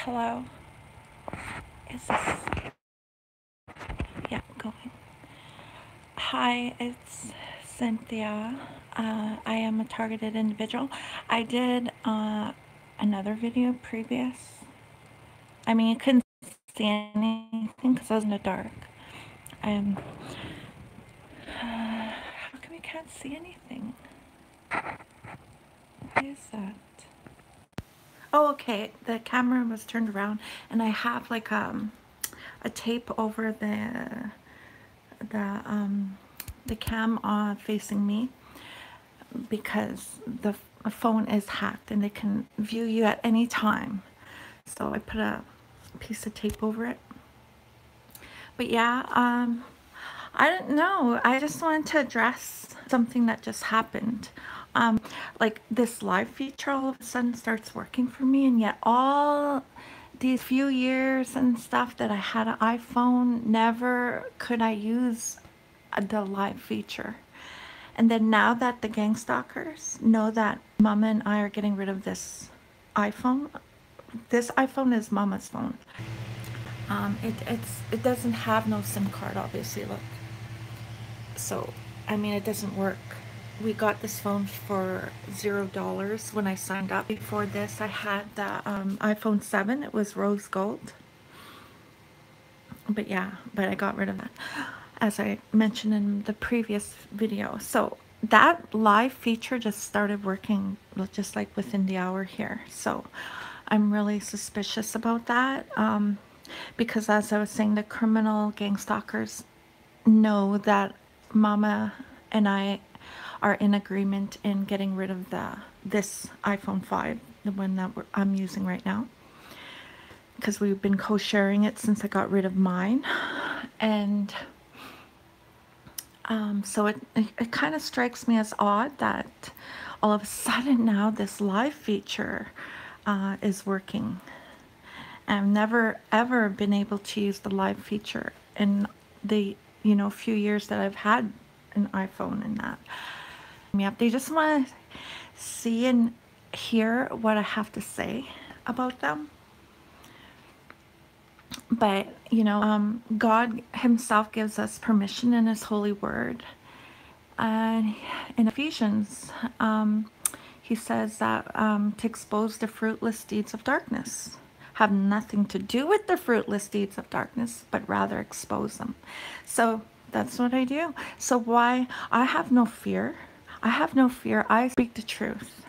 Hello. Is this? Yeah, going. Hi, it's Cynthia. I am a targeted individual. I did another video previous. I mean, you couldn't see anything because I was in the dark. And how come you can't see anything? What is that? Oh, okay. The camera was turned around, and I have like a tape over the um the cam facing me because the phone is hacked and they can view you at any time. So I put a piece of tape over it. But yeah, I don't know. I just wanted to address something that just happened. Like this live feature all of a sudden starts working for me, and yet all these few years and stuff that I had an iPhone, never could I use the live feature. And then now that the gang stalkers know that Mama and I are getting rid of iPhone, this iPhone is Mama's phone. It doesn't have no SIM card, obviously. Look, so I mean it doesn't work. We got this phone for $0 when I signed up. Before this, I had the iPhone 7. It was rose gold. But yeah, but I got rid of that, as I mentioned in the previous video. So that live feature just started working just like within the hour here. So I'm really suspicious about that, because as I was saying, the criminal gang stalkers know that Mama and I are in agreement in getting rid of this iPhone 5, the one that I'm using right now, because we've been co-sharing it since I got rid of mine. And so it kind of strikes me as odd that all of a sudden now this live feature is working. I've never ever been able to use the live feature in the few years that I've had an iPhone and that. Yep, they just want to see and hear what I have to say about them. But God himself gives us permission in his holy word. And in Ephesians, he says that to expose the fruitless deeds of darkness. Have nothing to do with the fruitless deeds of darkness, but rather expose them. So that's what I do. So why? I have no fear. I have no fear. I speak the truth.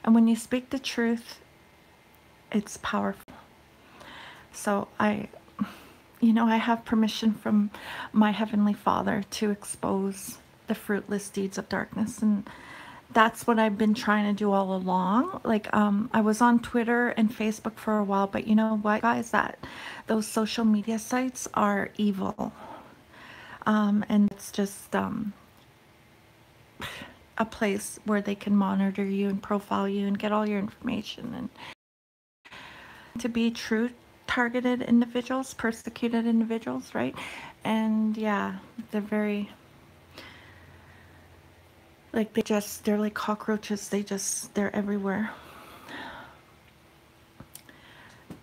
And when you speak the truth, it's powerful. So I have permission from my Heavenly Father to expose the fruitless deeds of darkness. And that's what I've been trying to do all along. Like, I was on Twitter and Facebook for a while, but you know what, guys, that those social media sites are evil. And it's just a place where they can monitor you and profile you and get all your information. And to be true targeted individuals, persecuted individuals, right? And yeah, they're very, like, they're like cockroaches. They're everywhere.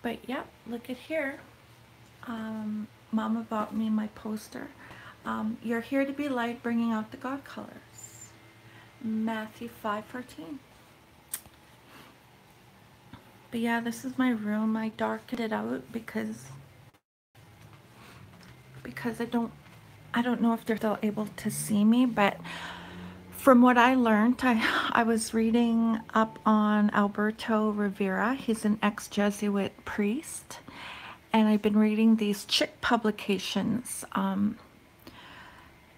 But yeah, look at here. Mama bought me my poster. You're here to be light, bringing out the God colors. Matthew 5:14. But yeah, this is my room. I darkened it out because I don't know if they're still able to see me, but from what I learned, I was reading up on Alberto Rivera. He's an ex-Jesuit priest, and I've been reading these chick publications,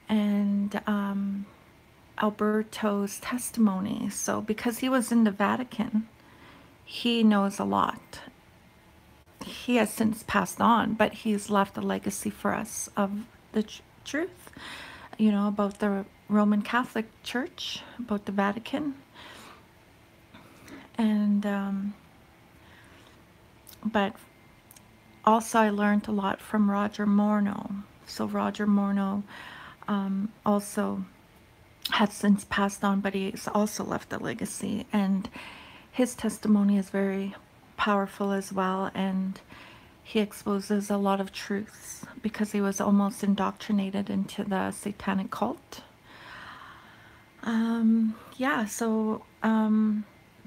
and Alberto's testimony. So because he was in the Vatican, he knows a lot. He has since passed on, but he's left a legacy for us of the truth, about the Roman Catholic Church, about the Vatican. And but also I learned a lot from Roger Morneau. So Roger Morneau also has since passed on, but he's also left a legacy, and his testimony is very powerful as well, and he exposes a lot of truths because he was almost indoctrinated into the satanic cult. Yeah, so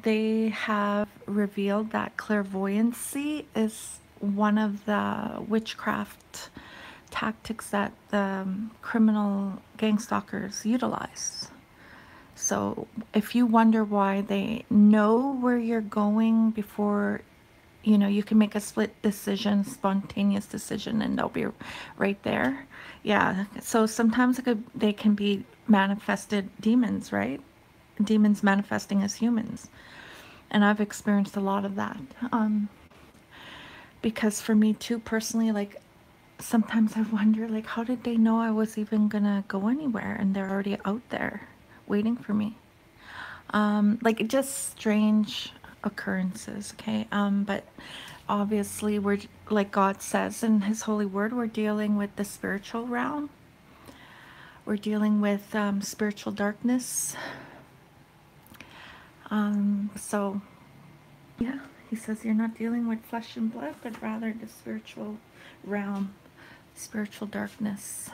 they have revealed that clairvoyancy is one of the witchcraft tactics that the criminal gang stalkers utilize. So if you wonder why they know where you're going before, you can make a split decision, spontaneous decision, and they'll be right there. Yeah. So sometimes they can be manifested demons, right? Demons manifesting as humans. And I've experienced a lot of that. Because for me too, personally, like sometimes I wonder, like, how did they know I was even gonna go anywhere and they're already out there waiting for me? Like just strange occurrences, okay? But obviously we're, like God says in his holy word, we're dealing with the spiritual realm. We're dealing with spiritual darkness. So yeah, he says you're not dealing with flesh and blood, but rather the spiritual realm, spiritual darkness.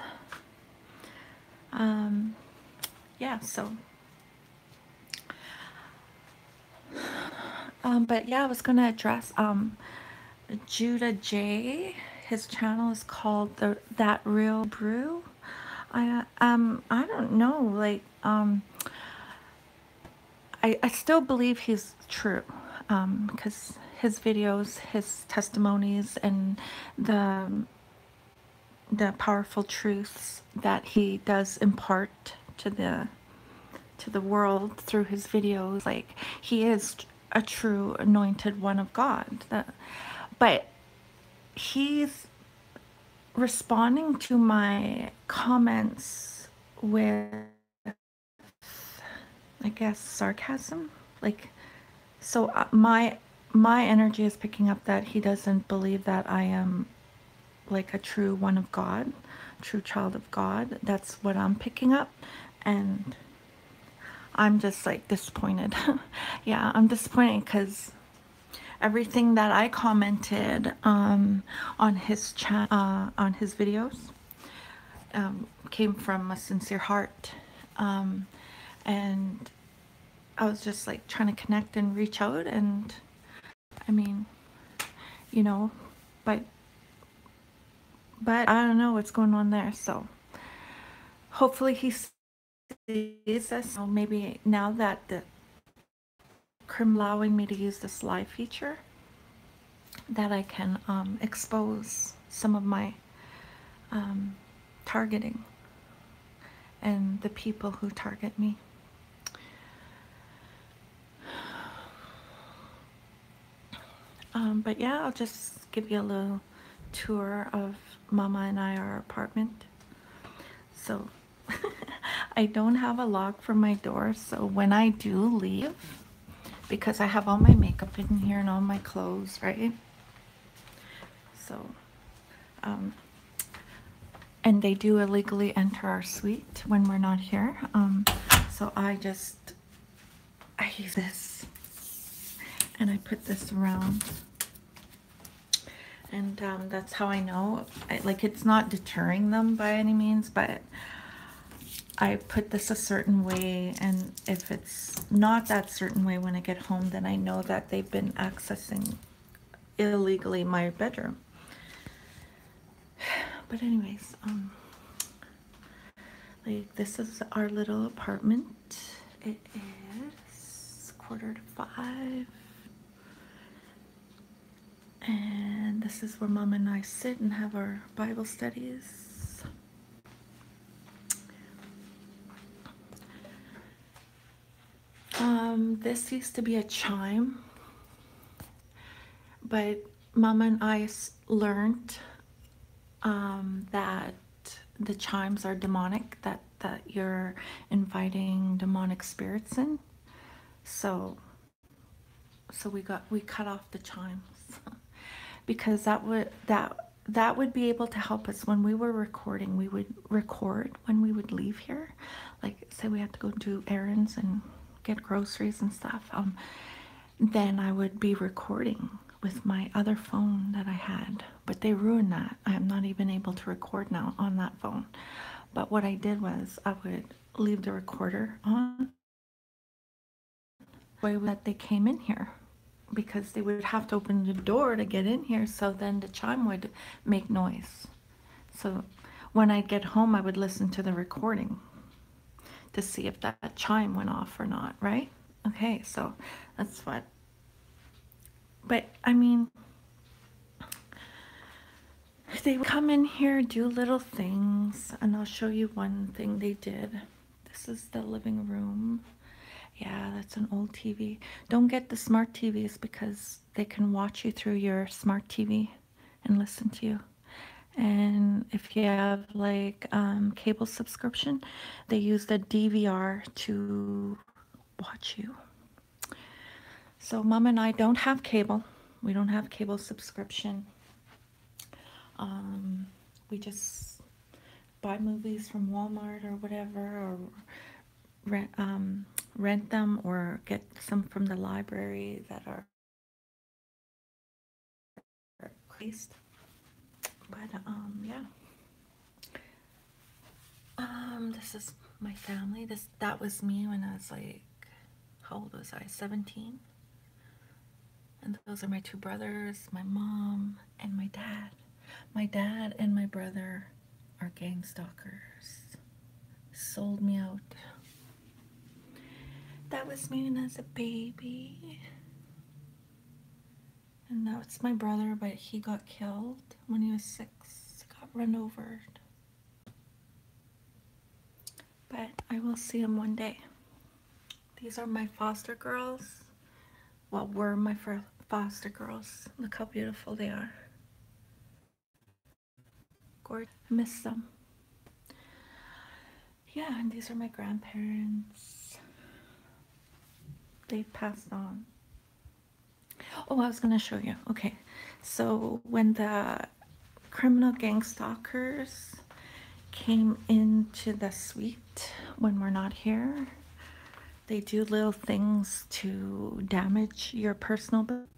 Yeah, so but yeah, I was gonna address Judah J. His channel is called That Real Brew. I don't know, like I still believe he's true, because his videos, his testimonies, and the powerful truths that he does impart to the world through his videos, like he is a true anointed one of God. But he's responding to my comments with, I guess, sarcasm. Like, so my energy is picking up that he doesn't believe that I am like a true one of God, true child of God. That's what I'm picking up, and I'm just like disappointed. Yeah, I'm disappointed because everything that I commented on his on his videos came from a sincere heart, and I was just like trying to connect and reach out, and I mean, you know, but I don't know what's going on there. So hopefully he sees this. So maybe now that the Crim allowing me to use this live feature, that I can expose some of my targeting and the people who target me. But yeah, I'll just give you a little tour of Mama and our apartment. So I don't have a lock for my door, so when I do leave, because I have all my makeup in here and all my clothes, right? So, and they do illegally enter our suite when we're not here. So I use this, and I put this around, and that's how I know. Like, it's not deterring them by any means, but I put this a certain way, and if it's not that certain way when I get home, then I know that they've been accessing illegally my bedroom. But anyways, like, this is our little apartment. It is 4:45. And this is where Mom and I sit and have our Bible studies. This used to be a chime, but Mama and I learned that the chimes are demonic, that you're inviting demonic spirits in. So we cut off the chimes because that would be able to help us when we were recording. We would record when we would leave here, like say we had to go do errands and get groceries and stuff. Then I would be recording with my other phone that I had, but they ruined that. I am not even able to record now on that phone. But what I did was I would leave the recorder on way that they came in here, because they would have to open the door to get in here, so then the chime would make noise. So when I'd get home, I would listen to the recording to see if that chime went off or not, right? Okay, so that's what. But I mean, they would come in here, do little things, and I'll show you one thing they did. This is the living room. Yeah, that's an old TV. Don't get the smart TVs because they can watch you through your smart TV and listen to you. And if you have like cable subscription, they use the DVR to watch you. So Mom and I don't have cable. We don't have cable subscription. We just buy movies from Walmart or whatever, or rent them or get some from the library that are released. But yeah. This is my family. That was me when I was like, how old was I? 17. And those are my two brothers, my mom, and my dad. My dad and my brother are gang stalkers. Sold me out. That was me when I was a baby. And that's my brother, but he got killed when he was 6. Got run over. But I will see him one day. These are my foster girls. Well, were my foster girls. Look how beautiful they are. Gorgeous. I miss them. Yeah, and these are my grandparents. They passed on. Oh, I was going to show you. Okay, so when the criminal gang stalkers came into the suite when we're not here, they do little things to damage your personal belongings.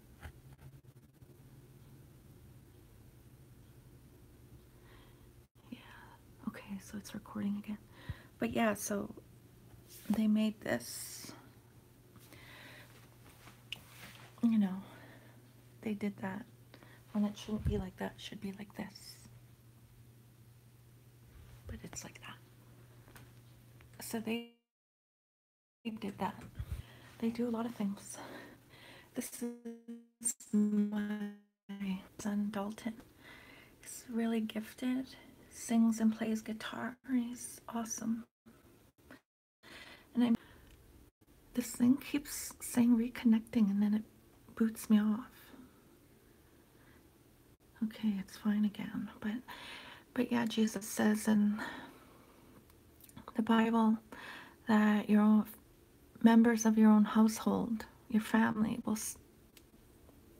Yeah, okay, so it's recording again. But yeah, so they made this, you know, they did that when it shouldn't be like that. It should be like this. But it's like that. So they did that. They do a lot of things. This is my son Dalton. He's really gifted, sings and plays guitar. He's awesome. And this thing keeps saying reconnecting, and then it boots me off. Okay, it's fine again. But yeah, Jesus says in the Bible that your own members of your own household, your family,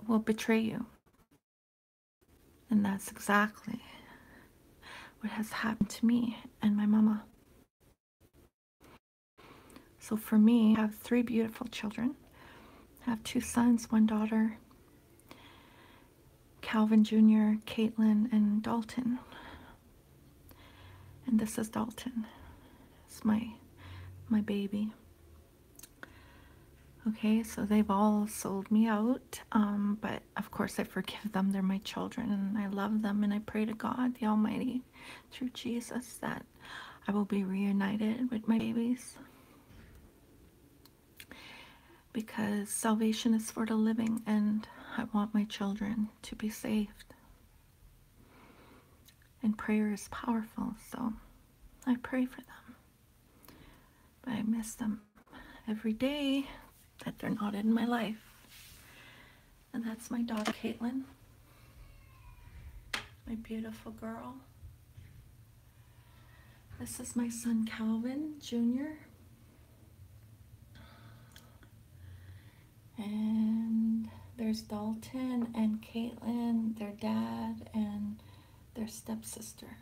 will betray you. And that's exactly what has happened to me and my mama. So for me, I have 3 beautiful children. I have 2 sons, 1 daughter, Calvin Jr., Caitlin, and Dalton. And this is Dalton. It's my baby. Okay, so they've all sold me out, but of course I forgive them. They're my children, and I love them, and I pray to God, the Almighty, through Jesus, that I will be reunited with my babies. Because salvation is for the living, and I want my children to be saved. And prayer is powerful, so I pray for them. But I miss them every day that they're not in my life. And that's my daughter, Caitlin. My beautiful girl. This is my son, Calvin Jr. And there's Dalton and Caitlin, their dad, and their stepsister.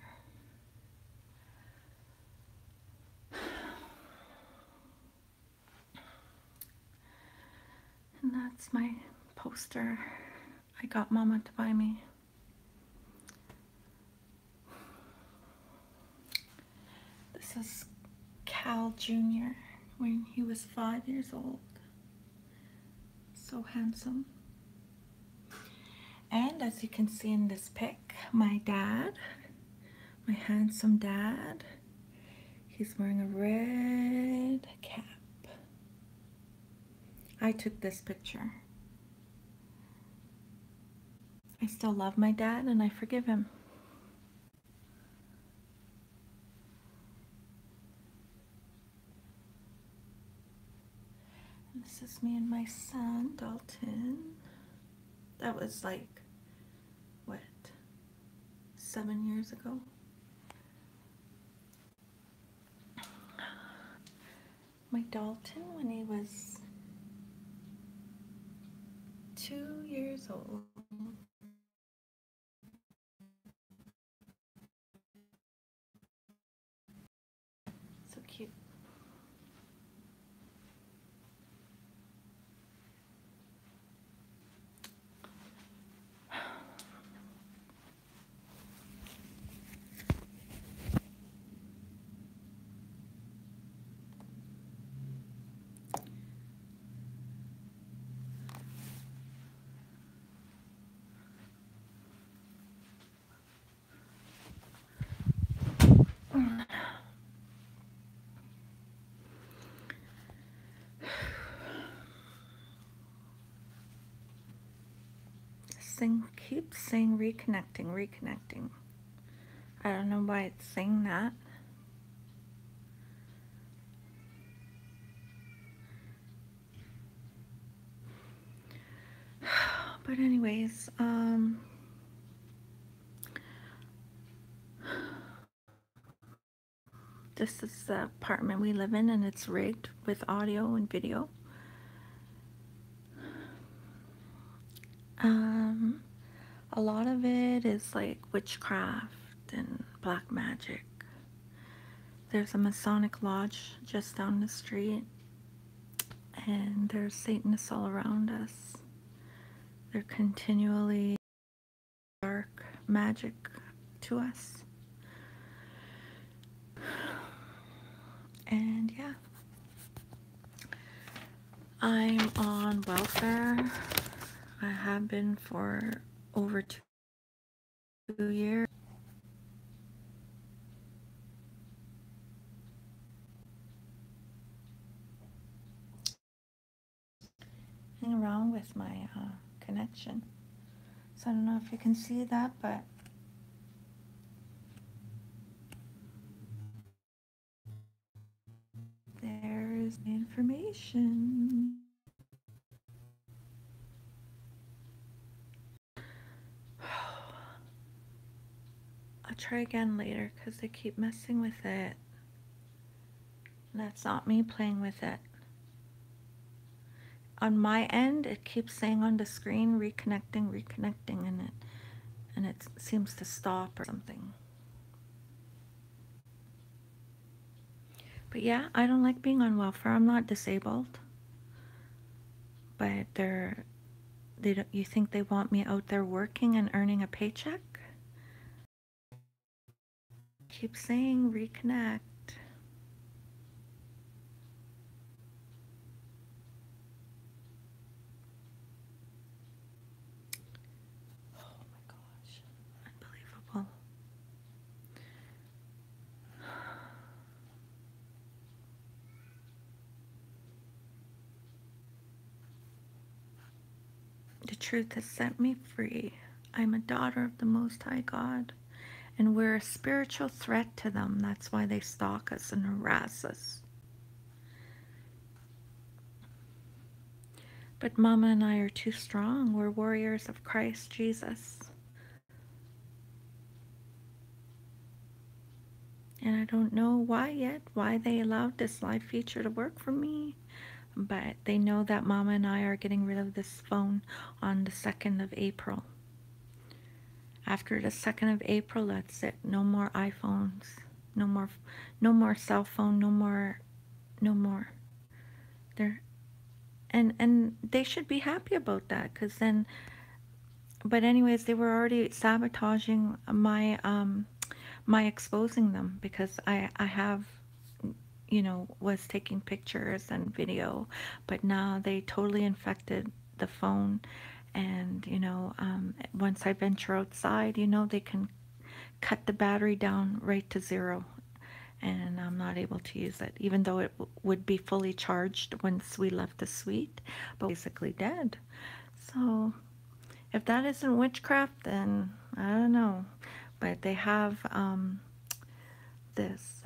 And that's my poster I got Mama to buy me. This is Cal Jr. when he was 5 years old. So handsome. And as you can see in this pic, my dad, my handsome dad, he's wearing a red cap. I took this picture. I still love my dad and I forgive him. And this is me and my son, Dalton. That was like, what, 7 years ago? My Dalton when he was 2 years old. So cute. Keeps saying reconnecting. I don't know why it's saying that. But anyways, this is the apartment we live in and it's rigged with audio and video. A lot of it is like witchcraft and black magic. There's a Masonic lodge just down the street and there's Satanists all around us. They're continually dark magic to us. And yeah, I'm on welfare. I have been for over 2 years. Hang around with my connection. So I don't know if you can see that, but there's the information. I'll try again later because they keep messing with it. And that's not me playing with it. On my end, it keeps saying on the screen, reconnecting, and it seems to stop or something. But yeah, I don't like being on welfare. I'm not disabled. But you think they want me out there working and earning a paycheck? Keep saying reconnect. Oh my gosh, unbelievable. The truth has set me free. I'm a daughter of the Most High God, and we're a spiritual threat to them. That's why they stalk us and harass us. But Mama and I are too strong. We're warriors of Christ Jesus. And I don't know why yet, why they allowed this live feature to work for me. But they know that Mama and I are getting rid of this phone on the 2nd of April. After the 2nd of April, that's it. No more iPhones. No more cell phone. No more. And they should be happy about that, because then But anyways, they were already sabotaging my exposing them, because I have, was taking pictures and video, but now they totally infected the phone. And once I venture outside, they can cut the battery down right to zero, and I'm not able to use it, even though it would be fully charged once we left the suite, but basically dead. So if that isn't witchcraft, then I don't know. But they have this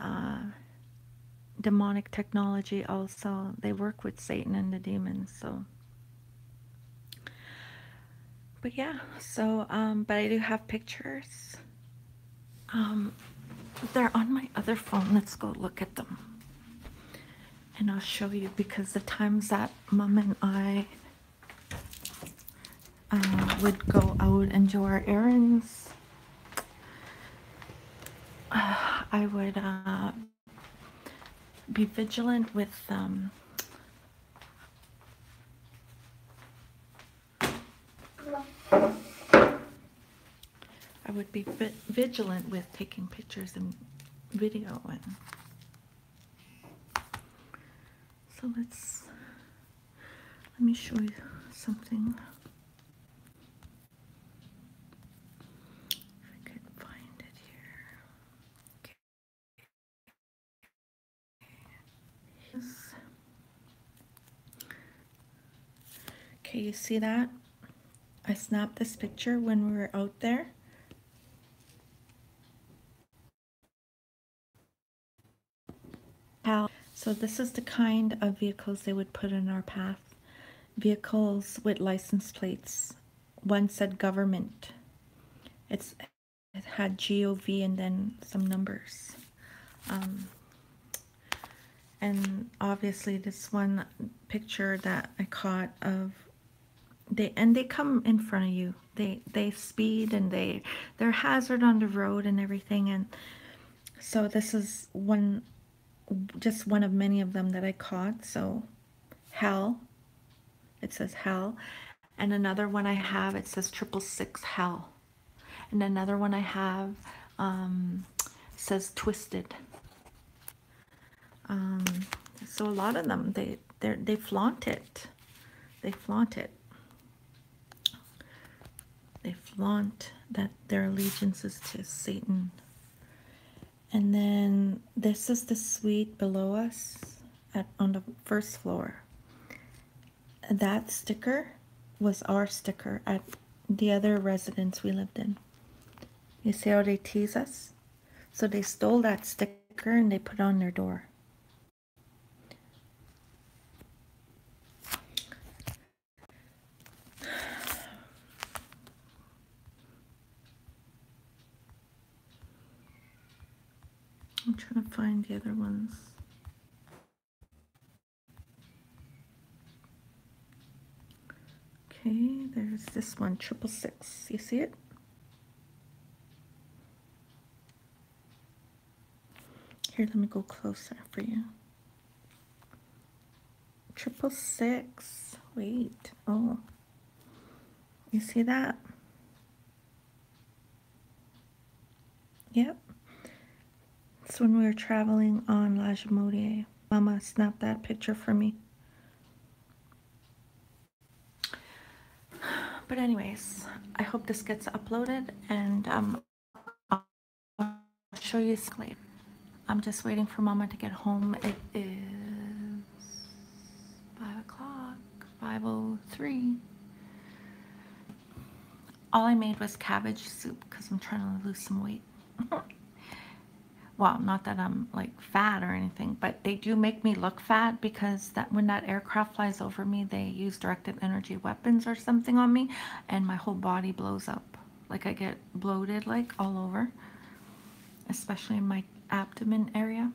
demonic technology also. They work with Satan and the demons. So, but yeah. So, but I do have pictures. Um, they're on my other phone. Let's go look at them, and I'll show you, because the times that Mom and I would go out and do our errands, I would be vigilant with vigilant with taking pictures and video. And so let me show you something. If I could find it here. Okay. Okay, you see that? I snapped this picture when we were out there. So this is the kind of vehicles they would put in our path. Vehicles with license plates. One said government. It had GOV and then some numbers. And obviously this one picture that I caught of, they come in front of you. They speed, and they're hazard on the road and everything. And so this is just one of many of them that I caught. So hell, it says hell. And another one I have, it says 666 hell. And another one I have says twisted. So a lot of them, they flaunt it. They flaunt it. They flaunt that their allegiance is to Satan. And then this is the suite below us on the first floor. That sticker was our sticker at the other residence we lived in. You see how they tease us? So they stole that sticker and they put it on their door. I'm trying to find the other ones. Okay, there's this one, 666. You see it? Here, let me go closer for you. 666. Wait. Oh. You see that? Yep. It's when we were traveling on La Jamodier. Mama snapped that picture for me. But anyways, I hope this gets uploaded, and I'll show you later. I'm just waiting for Mama to get home. It is 5 o'clock, 5:03. All I made was cabbage soup because I'm trying to lose some weight. Well, not that I'm like fat or anything, but they do make me look fat, because when that aircraft flies over me, they use directed energy weapons or something on me, and my whole body blows up. Like I get bloated like all over, especially in my abdomen area.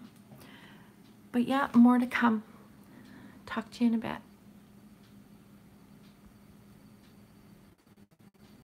But yeah, more to come. Talk to you in a bit.